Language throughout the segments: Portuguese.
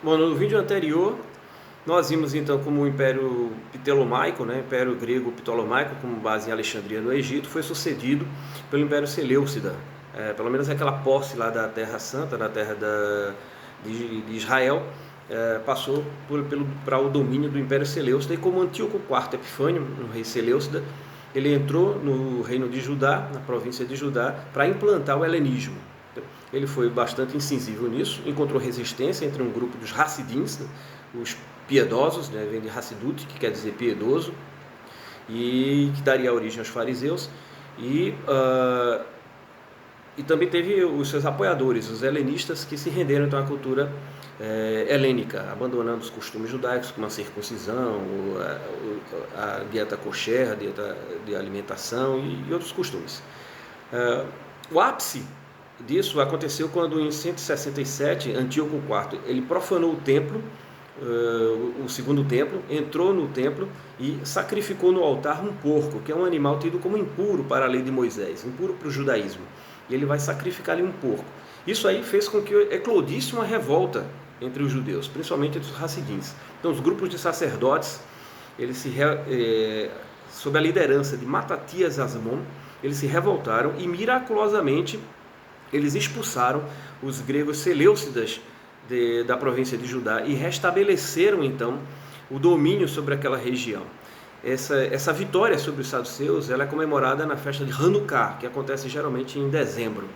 Bom, no vídeo anterior nós vimos então como o Império Ptolomaico, né, Império Grego Ptolomaico, com base em Alexandria no Egito, foi sucedido pelo Império Seleucida. Pelo menos aquela posse lá da Terra Santa, da terra de Israel, passou para o domínio do Império Seleucida. E como Antíoco IV Epifânio, um rei Seleucida, ele entrou no reino de Judá, na província de Judá, para implantar o helenismo. Ele foi bastante incisivo nisso, encontrou resistência entre um grupo dos Hassidins, né, os piedosos, né, vem de Hassidut, que quer dizer piedoso, e que daria origem aos fariseus, e também teve os seus apoiadores, os helenistas, que se renderam então à cultura helênica, abandonando os costumes judaicos, como a circuncisão, a dieta kosher, a dieta de alimentação e outros costumes. O ápice disso aconteceu quando em 167 Antíoco IV ele profanou o templo, o segundo templo, entrou no templo e sacrificou no altar um porco, que é um animal tido como impuro para a lei de Moisés, impuro para o judaísmo. E ele vai sacrificar ali um porco. Isso aí fez com que eclodisse uma revolta entre os judeus, principalmente entre os Hassidins. Então, os grupos de sacerdotes, eles sob a liderança de Matatias Asmon, eles se revoltaram e miraculosamente eles expulsaram os gregos seleucidas da província de Judá e restabeleceram então o domínio sobre aquela região. Essa vitória sobre os saduceus ela é comemorada na festa de Hanukkah, que acontece geralmente em dezembro,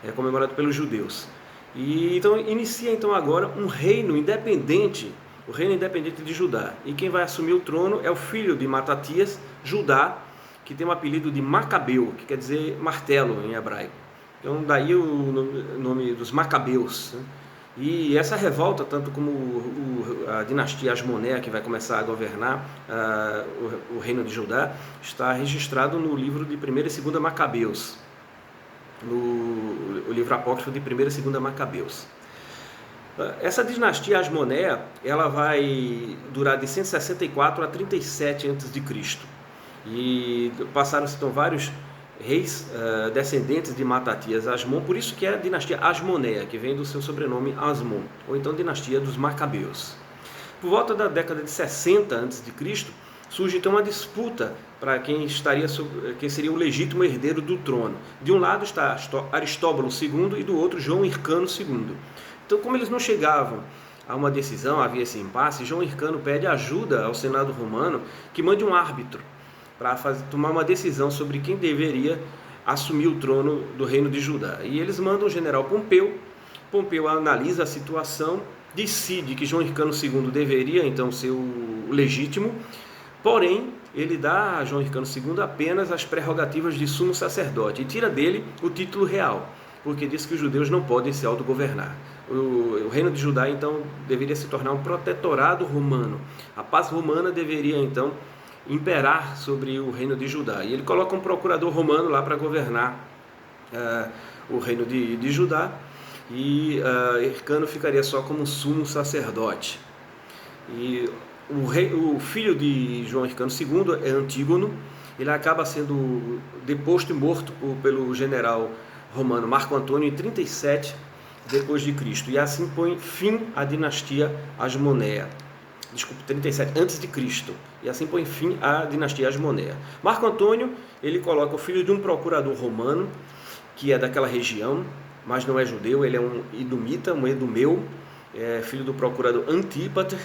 é comemorado pelos judeus. E então inicia então agora um reino independente, o reino independente de Judá. E quem vai assumir o trono é o filho de Matatias, Judá, que tem o apelido de Macabeu, que quer dizer martelo em hebraico. Então daí o nome dos Macabeus, né? E essa revolta, tanto como a dinastia Asmonéa, que vai começar a governar o reino de Judá, está registrado no livro de 1ª e 2ª Macabeus, no livro apócrifo de 1ª e 2ª Macabeus. Essa dinastia Asmonéa ela vai durar de 164 a 37 a.C. E passaram-se então vários reis descendentes de Matatias Asmon, por isso que é a dinastia Asmonéa, que vem do seu sobrenome Asmon, ou então dinastia dos Macabeus. Por volta da década de 60 a.C., surge então uma disputa para quem seria o legítimo herdeiro do trono. De um lado está Aristóbulo II e do outro João Hircano II. Então, como eles não chegavam a uma decisão, havia esse impasse, João Hircano pede ajuda ao Senado romano que mande um árbitro para tomar uma decisão sobre quem deveria assumir o trono do reino de Judá. E eles mandam o general Pompeu. Pompeu analisa a situação, decide que João Hircano II deveria então ser o legítimo, porém ele dá a João Hircano II apenas as prerrogativas de sumo sacerdote e tira dele o título real, porque diz que os judeus não podem se autogovernar. O reino de Judá então deveria se tornar um protetorado romano. A paz romana deveria então imperar sobre o reino de Judá. E ele coloca um procurador romano lá para governar o reino de Judá, e Hircano ficaria só como sumo sacerdote. E o filho de João Hircano II é Antígono. Ele acaba sendo deposto e morto pelo general romano Marco Antônio em 37 depois de Cristo. E assim põe fim à dinastia Asmonéa. 37 a.C. E assim põe fim à dinastia Asmonéa. Marco Antônio, ele coloca o filho de um procurador romano, que é daquela região, mas não é judeu, ele é um idumita, um edumeu, filho do procurador Antípater,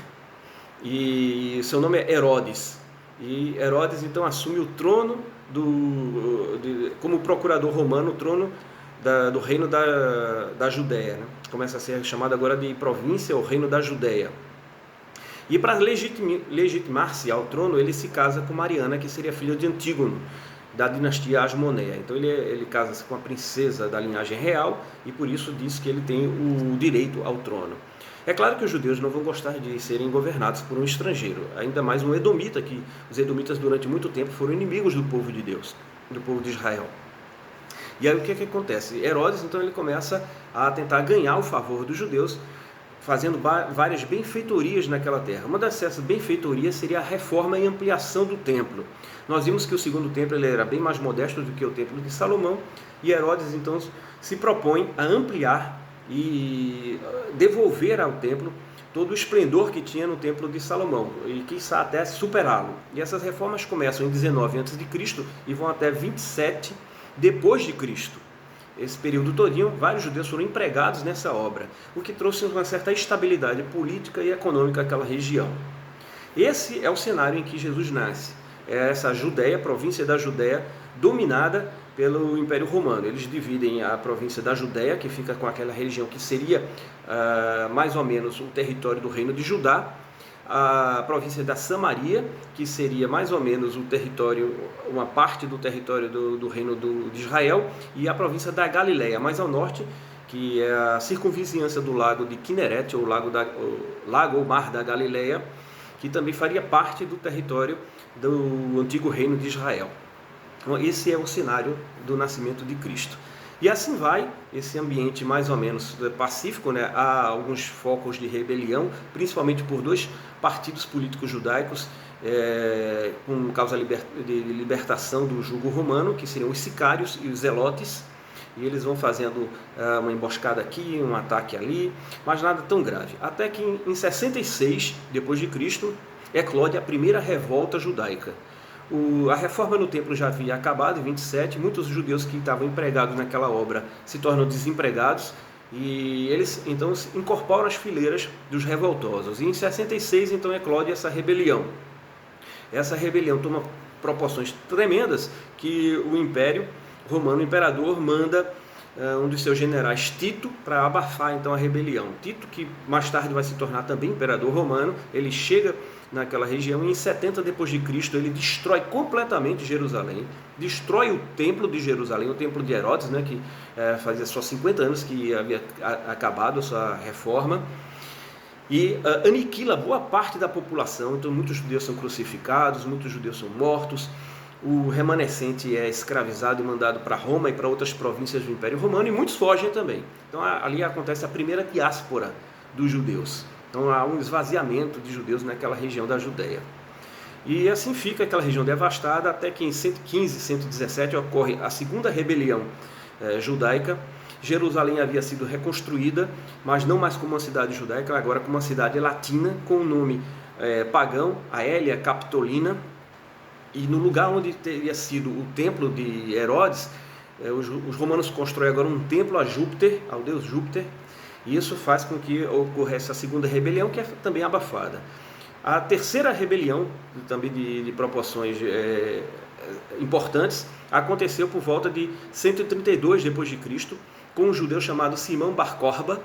e seu nome é Herodes. E Herodes então assume o trono como procurador romano, o trono do reino da Judéia, né? Começa a ser chamado agora de província, o reino da Judéia. E para legitimar-se ao trono, ele se casa com Mariana, que seria filha de Antígono, da dinastia Asmonéa. Então ele casa-se com a princesa da linhagem real e por isso diz que ele tem o direito ao trono. É claro que os judeus não vão gostar de serem governados por um estrangeiro, ainda mais um edomita, que os edomitas durante muito tempo foram inimigos do povo de Deus, do povo de Israel. E aí o que acontece? Herodes então ele começa a tentar ganhar o favor dos judeus, fazendo várias benfeitorias naquela terra. Uma dessas benfeitorias seria a reforma e ampliação do templo. Nós vimos que o segundo templo ele era bem mais modesto do que o templo de Salomão, e Herodes então se propõe a ampliar e devolver ao templo todo o esplendor que tinha no Templo de Salomão, e quiçá até superá-lo. E essas reformas começam em 19 a.C. e vão até 27 depois de Cristo. Esse período todinho, vários judeus foram empregados nessa obra, o que trouxe uma certa estabilidade política e econômica àquela região. Esse é o cenário em que Jesus nasce. É essa Judéia, província da Judéia, dominada pelo Império Romano. Eles dividem a província da Judéia, que fica com aquela região que seria mais ou menos o território do reino de Judá, a província da Samaria, que seria mais ou menos o território, uma parte do território do reino de Israel, e a província da Galileia, mais ao norte, que é a circunvizinhança do lago de Quinerete, ou lago ou mar da Galileia, que também faria parte do território do antigo reino de Israel. Então, esse é o cenário do nascimento de Cristo. E assim vai, esse ambiente mais ou menos pacífico, né? Há alguns focos de rebelião, principalmente por dois partidos políticos judaicos, com causa de libertação do jugo romano, que seriam os sicários e os zelotes, e eles vão fazendo uma emboscada aqui, um ataque ali, mas nada tão grave. Até que em 66 depois de Cristo eclode a primeira revolta judaica. A reforma no templo já havia acabado em 27, muitos judeus que estavam empregados naquela obra se tornam desempregados e eles então incorporam as fileiras dos revoltosos. E em 66 então eclode essa rebelião. Essa rebelião toma proporções tremendas que o Império Romano, o imperador, manda um dos seus generais, Tito, para abafar então a rebelião. Tito, que mais tarde vai se tornar também imperador romano, ele chega naquela região e em 70 depois de Cristo ele destrói completamente Jerusalém, destrói o templo de Jerusalém, o templo de Herodes, né, que fazia só 50 anos que havia acabado a sua reforma, e aniquila boa parte da população. Então muitos judeus são crucificados, muitos judeus são mortos, o remanescente é escravizado e mandado para Roma e para outras províncias do Império Romano, e muitos fogem também. Então ali acontece a primeira diáspora dos judeus. Então há um esvaziamento de judeus naquela região da Judéia. E assim fica aquela região devastada, até que em 115, 117 ocorre a segunda rebelião judaica. Jerusalém havia sido reconstruída, mas não mais como uma cidade judaica, agora como uma cidade latina, com o nome pagão, Aelia Capitolina. E no lugar onde teria sido o templo de Herodes, os romanos constroem agora um templo a Júpiter, ao deus Júpiter, e isso faz com que ocorresse a segunda rebelião, que é também abafada. A terceira rebelião, também de proporções importantes, aconteceu por volta de 132 depois de Cristo, com um judeu chamado Simão Bar Corba,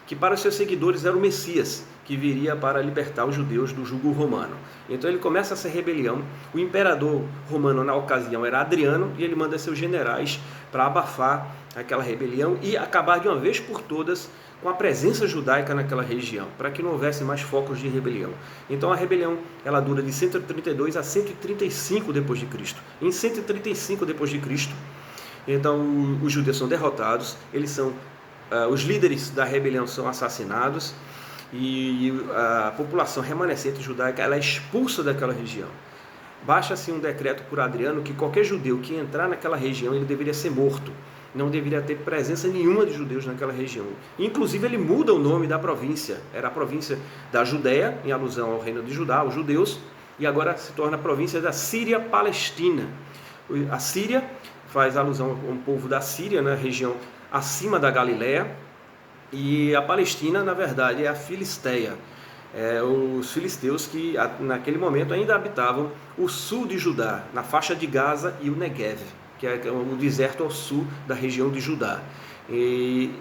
que para seus seguidores era o Messias, que viria para libertar os judeus do jugo romano. Então ele começa essa rebelião. O imperador romano na ocasião era Adriano, e ele manda seus generais para abafar aquela rebelião e acabar de uma vez por todas com a presença judaica naquela região, para que não houvesse mais focos de rebelião. Então a rebelião ela dura de 132 a 135 depois de Cristo. Em 135 depois de Cristo, então os judeus são derrotados, os líderes da rebelião são assassinados e a população remanescente judaica ela é expulsa daquela região. Baixa-se um decreto por Adriano que qualquer judeu que entrar naquela região ele deveria ser morto. Não deveria ter presença nenhuma de judeus naquela região. Inclusive ele muda o nome da província. Era a província da Judéia, em alusão ao reino de Judá, os judeus, e agora se torna a província da Síria-Palestina. A Síria faz alusão ao povo da Síria, na região acima da Galileia, e a Palestina, na verdade, é a Filisteia. Os filisteus que naquele momento ainda habitavam o sul de Judá, na faixa de Gaza e o Negev, que é o deserto ao sul da região de Judá. E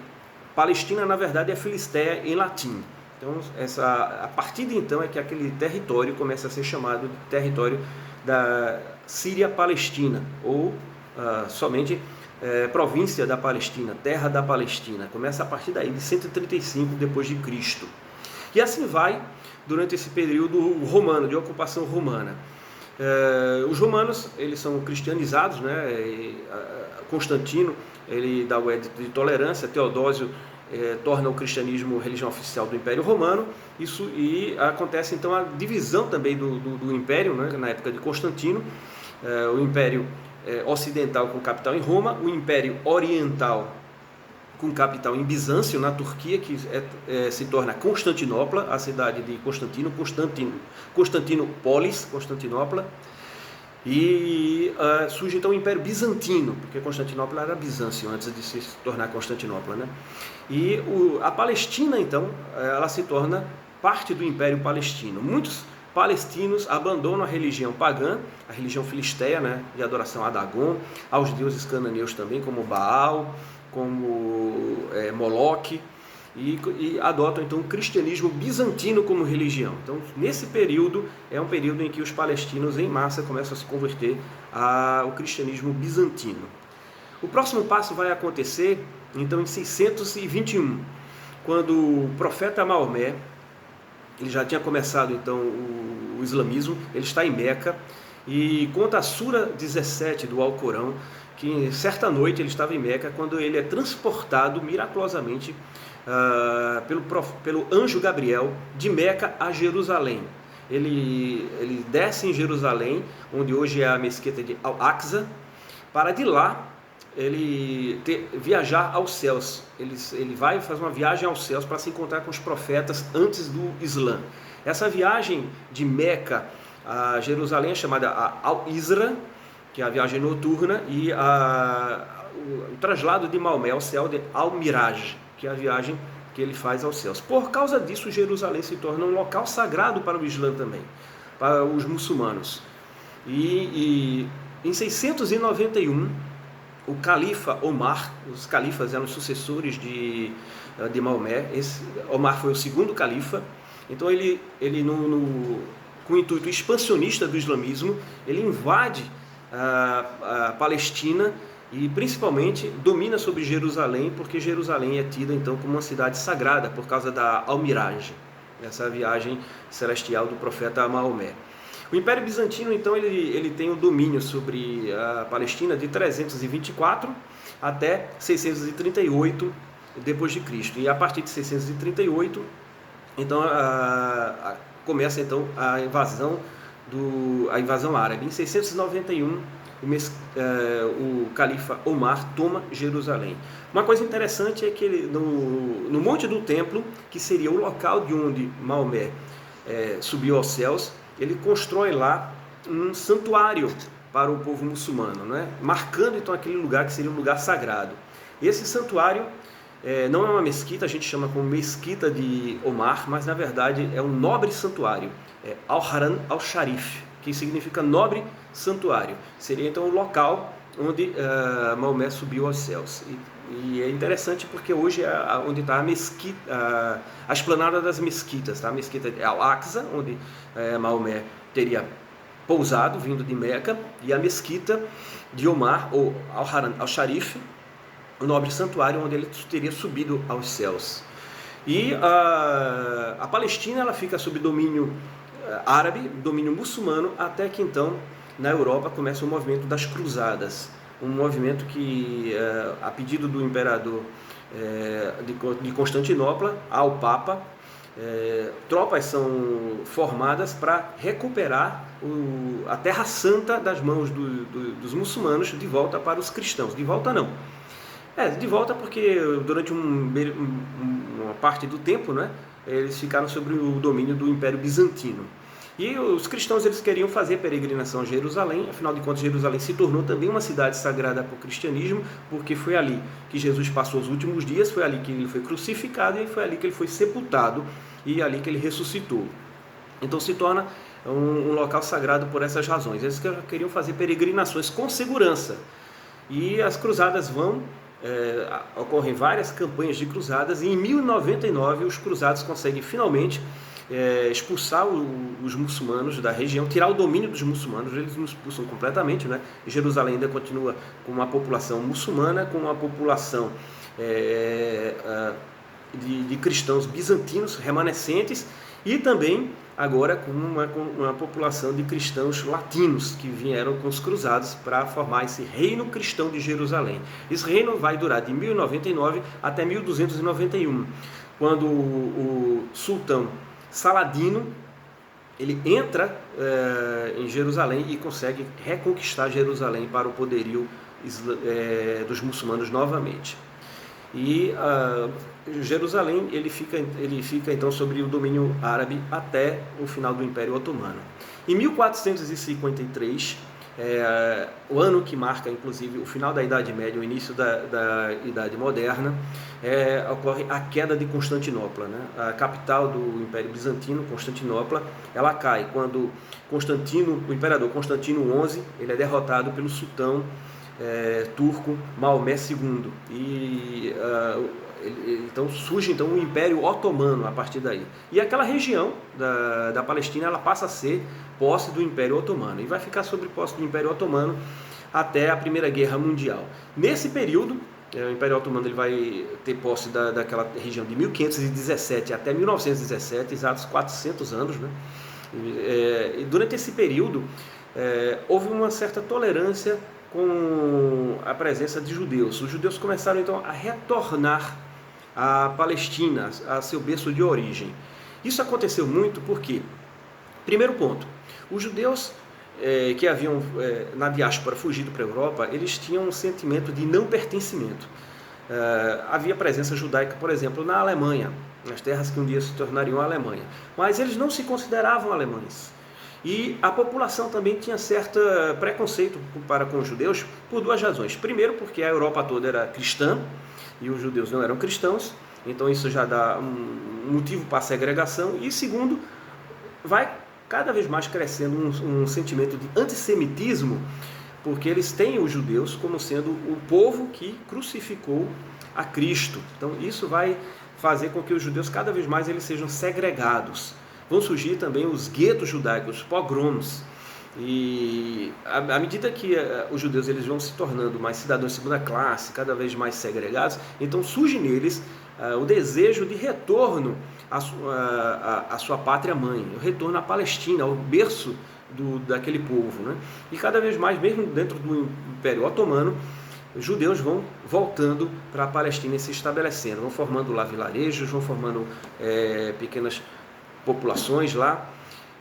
Palestina, na verdade, é Filisteia em latim. Então, a partir de então é que aquele território começa a ser chamado de território da Síria-Palestina, ou somente província da Palestina, terra da Palestina. Começa a partir daí, de 135 depois de Cristo. E assim vai durante esse período romano, de ocupação romana. Os romanos eles são cristianizados, né? Constantino ele dá o edito de tolerância, Teodósio torna o cristianismo religião oficial do Império Romano. E acontece então a divisão também do Império, né? Na época de Constantino, o Império ocidental com capital em Roma, o Império Oriental com capital em Bizâncio, na Turquia, que se torna Constantinopla, a cidade de Constantinópolis, Constantinopla. E surge então o Império Bizantino, porque Constantinopla era Bizâncio antes de se tornar Constantinopla, né? E a Palestina, então, ela se torna parte do Império Palestino. Muitos palestinos abandonam a religião pagã, a religião filisteia, né, de adoração a Dagon, aos deuses cananeus também, como Baal, como Moloque, e adotam então o cristianismo bizantino como religião. Então, nesse período, é um período em que os palestinos em massa começam a se converter ao cristianismo bizantino. O próximo passo vai acontecer então em 621, quando o profeta Maomé, ele já tinha começado então o islamismo, ele está em Meca, e conta a Sura 17 do Alcorão, que certa noite ele estava em Meca, quando ele é transportado miraculosamente pelo anjo Gabriel de Meca a Jerusalém. Ele desce em Jerusalém, onde hoje é a mesquita de Al-Aqsa, para de lá ele viajar aos céus. Ele vai fazer uma viagem aos céus para se encontrar com os profetas antes do Islã. Essa viagem de Meca a Jerusalém é chamada Al-Isra, que é a viagem noturna, e o traslado de Maomé ao céu de Al-Miraj, que é a viagem que ele faz aos céus. Por causa disso, Jerusalém se torna um local sagrado para o Islã também, para os muçulmanos. E em 691, o califa Omar, os califas eram os sucessores de Maomé, Omar foi o segundo califa, então ele com o intuito expansionista do islamismo, ele invade a Palestina e principalmente domina sobre Jerusalém, porque Jerusalém é tida então como uma cidade sagrada por causa da Al-Miraj, essa viagem celestial do profeta Maomé. O Império Bizantino então ele tem o domínio sobre a Palestina de 324 até 638 depois de Cristo, e a partir de 638 então começa então a invasão árabe. Em 691 o califa Omar toma Jerusalém. Uma coisa interessante é que no Monte do Templo, que seria o local de onde Maomé subiu aos céus, ele constrói lá um santuário para o povo muçulmano, né? Marcando então aquele lugar que seria um lugar sagrado. Esse santuário não é uma mesquita, a gente chama como mesquita de Omar, mas na verdade é um nobre santuário, Al-Haram Al-Sharif, que significa nobre santuário. Seria então o local onde Maomé subiu aos céus. E é interessante porque hoje é onde está a mesquita, a esplanada das mesquitas, tá? A mesquita de Al-Aqsa, onde Maomé teria pousado, vindo de Meca, e a mesquita de Omar, ou Al-Haram Al-Sharif, o nobre santuário onde ele teria subido aos céus. E a Palestina ela fica sob domínio árabe, domínio muçulmano, até que então na Europa começa o movimento das cruzadas, um movimento que, a pedido do imperador de Constantinopla ao Papa, tropas são formadas para recuperar a Terra Santa das mãos dos muçulmanos de volta para os cristãos. De volta não. De volta porque durante uma parte do tempo, né, eles ficaram sob o domínio do Império Bizantino. E os cristãos eles queriam fazer peregrinação a Jerusalém, afinal de contas Jerusalém se tornou também uma cidade sagrada para o cristianismo, porque foi ali que Jesus passou os últimos dias, foi ali que ele foi crucificado e foi ali que ele foi sepultado e ali que ele ressuscitou. Então se torna um local sagrado por essas razões. Eles queriam fazer peregrinações com segurança. E as cruzadas ocorrem várias campanhas de cruzadas, e em 1099 os cruzados conseguem finalmente expulsar os muçulmanos da região, tirar o domínio dos muçulmanos. Eles não expulsam completamente, né? Jerusalém ainda continua com uma população muçulmana, com uma população de cristãos bizantinos remanescentes, e também agora com uma população de cristãos latinos que vieram com os cruzados para formar esse reino cristão de Jerusalém. Esse reino vai durar de 1099 até 1291, quando o sultão Saladino ele entra em Jerusalém e consegue reconquistar Jerusalém para o poderio dos muçulmanos novamente. E Jerusalém ele fica então sobre o domínio árabe até o final do Império Otomano. Em 1453, o ano que marca inclusive o final da Idade Média, o início da Idade Moderna, ocorre a queda de Constantinopla, né? A capital do Império Bizantino, Constantinopla, ela cai quando o imperador Constantino XI, ele é derrotado pelo sultão turco Maomé II. Então surge o Império Otomano a partir daí. E aquela região da Palestina, ela passa a ser posse do Império Otomano. E vai ficar sob posse do Império Otomano até a Primeira Guerra Mundial. Nesse período, o Império Otomano ele vai ter posse daquela região de 1517 até 1917, exatos 400 anos, né? E durante esse período, houve uma certa tolerância com a presença de judeus. Os judeus começaram então a retornar à Palestina, a seu berço de origem. Isso aconteceu muito porque, primeiro ponto, os judeus que haviam na diáspora fugido para a Europa, eles tinham um sentimento de não pertencimento. Havia presença judaica, por exemplo, na Alemanha, nas terras que um dia se tornariam a Alemanha, mas eles não se consideravam alemães. E a população também tinha certo preconceito para com os judeus por duas razões. Primeiro, porque a Europa toda era cristã e os judeus não eram cristãos, então isso já dá um motivo para a segregação. E segundo, vai cada vez mais crescendo um sentimento de antissemitismo, porque eles têm os judeus como sendo o povo que crucificou a Cristo. Então isso vai fazer com que os judeus cada vez mais eles sejam segregados. Vão surgir também os guetos judaicos, pogroms. E à medida que os judeus eles vão se tornando mais cidadãos de segunda classe, cada vez mais segregados, então surge neles o desejo de retorno à sua pátria-mãe, o retorno à Palestina, ao berço daquele povo, né? E cada vez mais, mesmo dentro do Império Otomano, os judeus vão voltando para a Palestina e se estabelecendo, vão formando lá vilarejos, vão formando pequenas populações lá.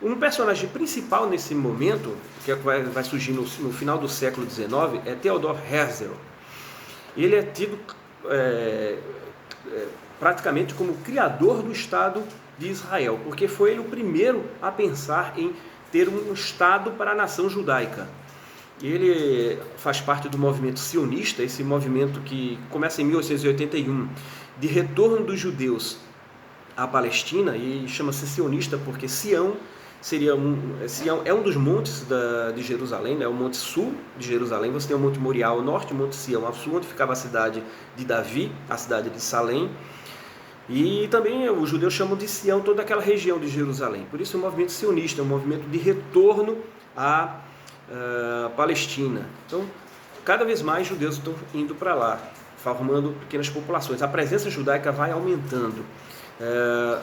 Um personagem principal nesse momento, que vai surgir no final do século XIX, é Theodor Herzl. Ele é tido praticamente como criador do Estado de Israel, porque foi ele o primeiro a pensar em ter um Estado para a nação judaica. Ele faz parte do movimento sionista, esse movimento que começa em 1881, de retorno dos judeus à Palestina, e chama-se sionista porque Sião é um dos montes de Jerusalém, né? O monte sul de Jerusalém. Você tem o Monte Moriá ao norte, o Monte Sião ao sul, onde ficava a cidade de Davi, a cidade de Salém. E também os judeus chamam de Sião toda aquela região de Jerusalém. Por isso é um movimento sionista, é um movimento de retorno à Palestina. Então, cada vez mais judeus estão indo para lá, formando pequenas populações. A presença judaica vai aumentando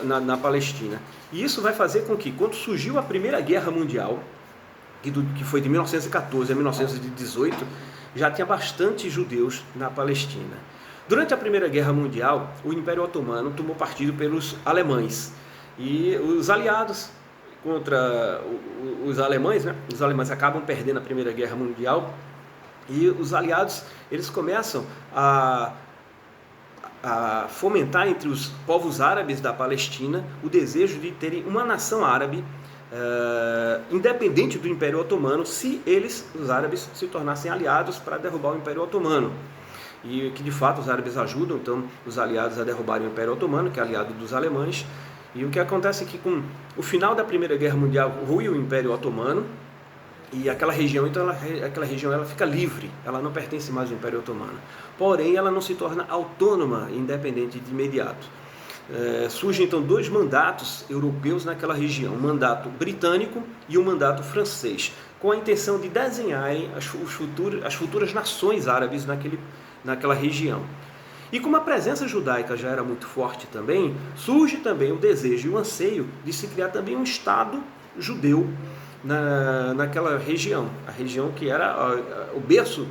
na Palestina. E isso vai fazer com que, quando surgiu a Primeira Guerra Mundial, que foi de 1914 a 1918, já tinha bastante judeus na Palestina. Durante a Primeira Guerra Mundial, o Império Otomano tomou partido pelos alemães. E os aliados contra os alemães, né? Os alemães acabam perdendo a Primeira Guerra Mundial, e os aliados eles começam a fomentar entre os povos árabes da Palestina o desejo de terem uma nação árabe independente do Império Otomano, se os árabes, se tornassem aliados para derrubar o Império Otomano. E que de fato os árabes ajudam então os aliados a derrubarem o Império Otomano, que é aliado dos alemães. E o que acontece é que com o final da Primeira Guerra Mundial rui o Império Otomano, e aquela região, então, ela fica livre, ela não pertence mais ao Império Otomano. Porém, ela não se torna autônoma e independente de imediato. Surgem então dois mandatos europeus naquela região, um mandato britânico e um mandato francês, com a intenção de desenharem as futuras nações árabes naquela região. E como a presença judaica já era muito forte também, surge também o desejo e o anseio de se criar também um Estado judeu naquela região, a região que era o berço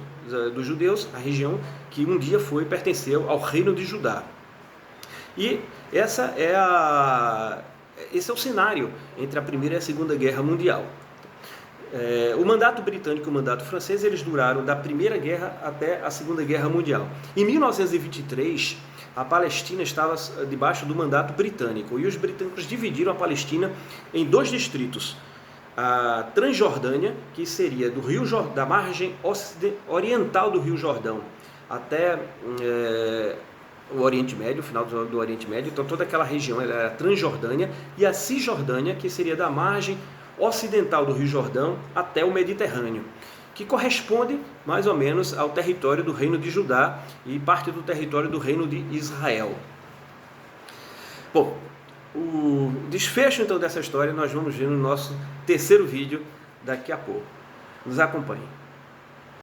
dos judeus, a região que um dia pertenceu ao reino de Judá. E esse é o cenário entre a Primeira e a Segunda Guerra Mundial. O mandato britânico e o mandato francês, eles duraram da Primeira Guerra até a Segunda Guerra Mundial. Em 1923, a Palestina estava debaixo do mandato britânico e os britânicos dividiram a Palestina em 2 distritos. A Transjordânia, que seria do rio, da margem oriental do Rio Jordão até o Oriente Médio, o final do Oriente Médio, então toda aquela região era a Transjordânia, e a Cisjordânia, que seria da margem ocidental do Rio Jordão até o Mediterrâneo, que corresponde mais ou menos ao território do Reino de Judá e parte do território do Reino de Israel. Bom, o desfecho então dessa história nós vamos ver no nosso terceiro vídeo daqui a pouco. Nos acompanhe.